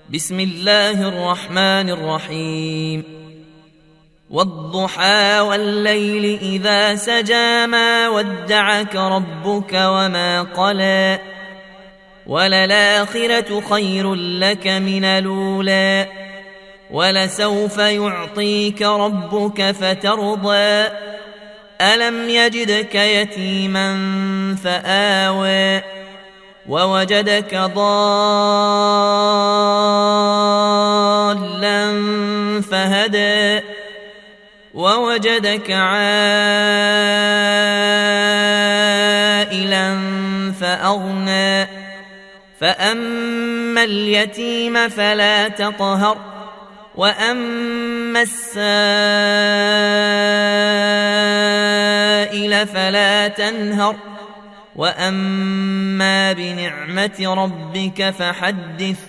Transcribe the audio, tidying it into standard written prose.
بسم الله الرحمن الرحيم والضحى والليل إذا سجى ما ودعك ربك وما قلى وللآخرة خير لك من الأولى ولسوف يعطيك ربك فترضى ألم يجدك يتيما فآوى ووجدك ضالا فهدى ووجدك عائلا فأغنى فأما اليتيم فلا تقهر وأما السائل فلا تنهر وأما بنعمة ربك فحدث